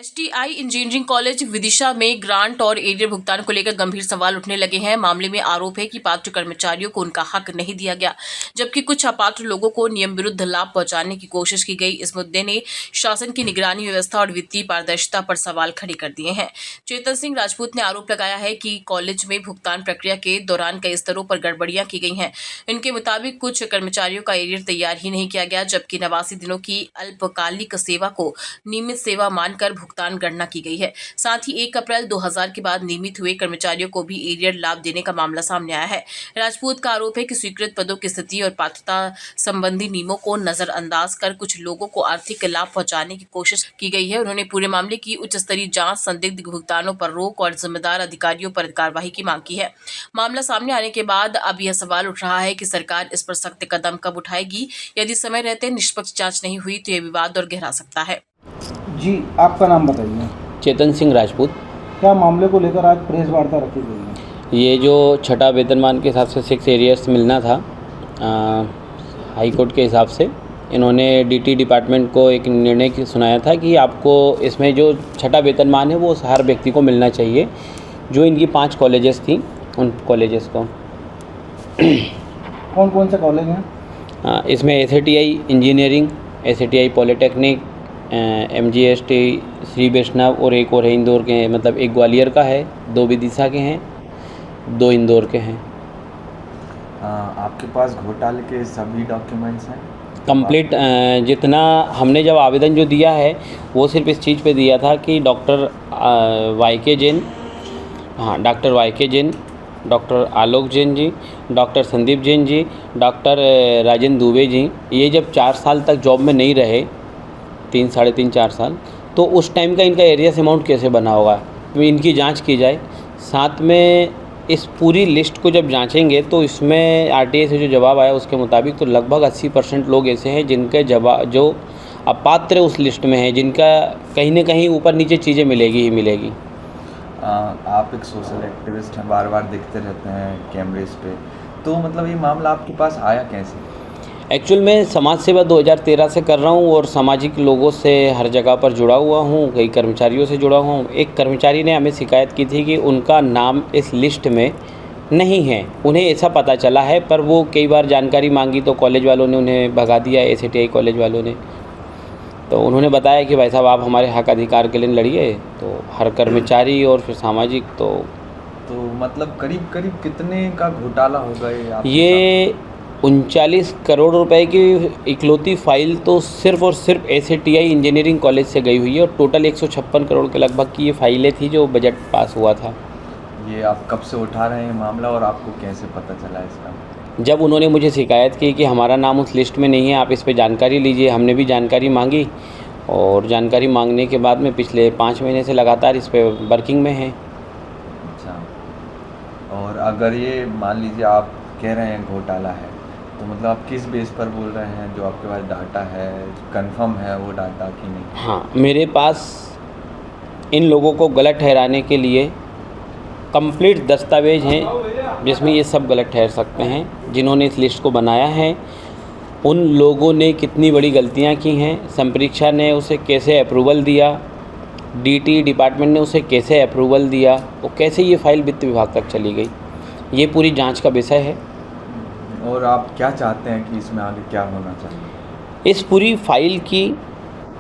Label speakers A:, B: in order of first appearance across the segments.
A: STI engineering college Vidisha में grant और arrear भुगतान को लेकर गंभीर सवाल उठने लगे हैं। मामले में आरोप है कि पात्र कर्मचारियों को उनका हक नहीं दिया गया, जबकि कुछ अपात्र लोगों को नियम विरुद्ध लाभ पहुंचाने की कोशिश की गई। इस मुद्दे ने शासन की निगरानी व्यवस्था और वित्तीय पारदर्शिता पर सवाल खड़े कर दिए हैं। चेतन सिंह राजपूत ने आरोप लगाया है कि कॉलेज में भुगतान प्रक्रिया के दौरान कई स्तरों पर गड़बड़ियां की गई हैं। इनके मुताबिक कुछ कर्मचारियों का एरियर तैयार ही नहीं किया गया, जबकि 89 दिनों की अल्पकालिक सेवा को नियमित सेवा मानकर भुगतान गणना की गई है। साथ ही 1 अप्रैल 2000 के बाद नियमित हुए कर्मचारियों को भी एरियर लाभ देने का मामला सामने आया है। राजपूत का आरोप है कि स्वीकृत पदों की स्थिति और पात्रता संबंधी नियमों को नजरअंदाज कर कुछ लोगों को आर्थिक लाभ पहुंचाने की कोशिश की गई है। उन्होंने पूरे मामले की उच्च स्तरीय जांच, संदिग्ध भुगतानों पर रोक और जिम्मेदार अधिकारियों पर कार्रवाई की मांग की है। मामला सामने आने के बाद अब यह सवाल उठ रहा है कि सरकार इस पर सख्त कदम कब उठाएगी। यदि समय रहते निष्पक्ष जांच नहीं हुई तो यह विवाद और गहरा सकता है।
B: जी, आपका नाम बताइए।
C: चेतन सिंह राजपूत।
B: क्या मामले को लेकर आज प्रेस वार्ता रखी गई है?
C: ये जो छठा वेतनमान के हिसाब से 6 एरियर्स मिलना था हाई कोर्ट के हिसाब से, इन्होंने डीटी डिपार्टमेंट को एक निर्णय सुनाया था कि आपको इसमें जो छठा वेतनमान है वो हर व्यक्ति को मिलना चाहिए। जो इनकी 5 कॉलेजेस थी उन कॉलेजेस को
B: कौन कौन से कॉलेज हैं?
C: इसमें STI engineering, STI polytechnic, MGST, Shri Vaishnav और एक और है इंदौर के हैं। मतलब एक ग्वालियर का है, 2 विदिशा के हैं, 2 इंदौर के हैं।
D: आपके पास घोटाले के सभी डॉक्यूमेंट्स हैं
C: कंप्लीट? जितना हमने जब आवेदन जो दिया है वो सिर्फ इस चीज़ पे दिया था कि doctor YK Jain, doctor YK Jain, doctor Alok Jain ji, doctor Sandeep Jain ji, doctor Rajendra Dubey ji, ये जब 4 साल तक जॉब में नहीं रहे, 3, साढ़े 3, 4 साल, तो उस टाइम का इनका एरियस अमाउंट कैसे बना होगा, तो इनकी जांच की जाए। साथ में इस पूरी लिस्ट को जब जांचेंगे तो इसमें RTA से जो जवाब आया उसके मुताबिक तो लगभग 80% लोग ऐसे हैं जिनके जवाब जो अपात्र उस लिस्ट में है, जिनका कहीं ना कहीं ऊपर नीचे चीज़ें मिलेगी ही मिलेगी।
D: आप एक सोशल एक्टिविस्ट हैं, बार बार दिखते रहते हैं कैमरेज पे, तो मतलब ये मामला आपके पास आया कैसे?
C: एक्चुअल में समाज सेवा 2013 से कर रहा हूँ और सामाजिक लोगों से हर जगह पर जुड़ा हुआ हूँ, कई कर्मचारियों से जुड़ा हुआ हूँ। एक कर्मचारी ने हमें शिकायत की थी कि उनका नाम इस लिस्ट में नहीं है, उन्हें ऐसा पता चला है, पर वो कई बार जानकारी मांगी तो कॉलेज वालों ने उन्हें भगा दिया, एसटीआई कॉलेज वालों ने। तो उन्होंने बताया कि भाई साहब आप हमारे हक अधिकार के लिए लड़िए। तो हर कर्मचारी और फिर सामाजिक तो
D: मतलब करीब करीब कितने का घोटाला होगा
C: ये 39 करोड़ रुपए की इकलौती फाइल तो सिर्फ और सिर्फ एसटीआई इंजीनियरिंग कॉलेज से गई हुई है और टोटल 156 करोड़ के लगभग की ये फाइलें थी जो बजट पास हुआ था।
D: ये आप कब से उठा रहे हैं मामला और आपको कैसे पता चला इसका?
C: जब उन्होंने मुझे शिकायत की कि हमारा नाम उस लिस्ट में नहीं है, आप इस पे जानकारी लीजिए, हमने भी जानकारी मांगी और जानकारी मांगने के बाद में पिछले 5 महीने से लगातार इस पे वर्किंग में हैं।
D: अच्छा, और अगर ये मान लीजिए आप कह रहे हैं घोटाला है, तो मतलब आप किस बेस पर बोल रहे हैं? जो आपके पास डाटा है कंफर्म है वो डाटा कि नहीं?
C: हाँ, मेरे पास इन लोगों को गलत ठहराने के लिए कंप्लीट दस्तावेज हैं जिसमें ये सब गलत ठहर सकते हैं। जिन्होंने इस लिस्ट को बनाया है उन लोगों ने कितनी बड़ी गलतियां की हैं, संपरीक्षा ने उसे कैसे अप्रूवल दिया, DT डिपार्टमेंट ने उसे कैसे अप्रूवल दिया और कैसे ये फाइल वित्त विभाग तक चली गई, ये पूरी जांच का विषय है।
D: और आप क्या चाहते हैं कि इसमें आगे क्या होना चाहिए?
C: इस पूरी फाइल की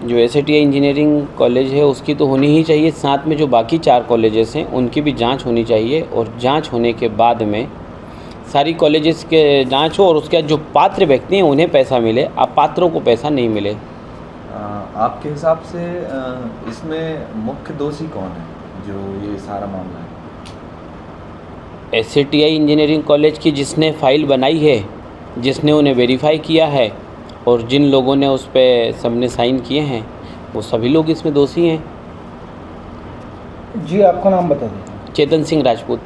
C: जो एसटीआई इंजीनियरिंग कॉलेज है उसकी तो होनी ही चाहिए, साथ में जो बाकी 4 कॉलेजेस हैं उनकी भी जांच होनी चाहिए और जांच होने के बाद में सारी कॉलेजेस के जांच हो और उसके बाद जो पात्र व्यक्ति हैं उन्हें पैसा मिले, अपात्रों को पैसा नहीं मिले।
D: आपके हिसाब से इसमें मुख्य दोषी कौन है जो ये सारा मामला है?
C: एसटीआई इंजीनियरिंग कॉलेज की जिसने फ़ाइल बनाई है, जिसने उन्हें वेरीफाई किया है और जिन लोगों ने उस पर सबने साइन किए हैं वो सभी लोग इसमें दोषी हैं।
B: जी, आपका नाम बता दीजिए।
C: चेतन सिंह राजपूत।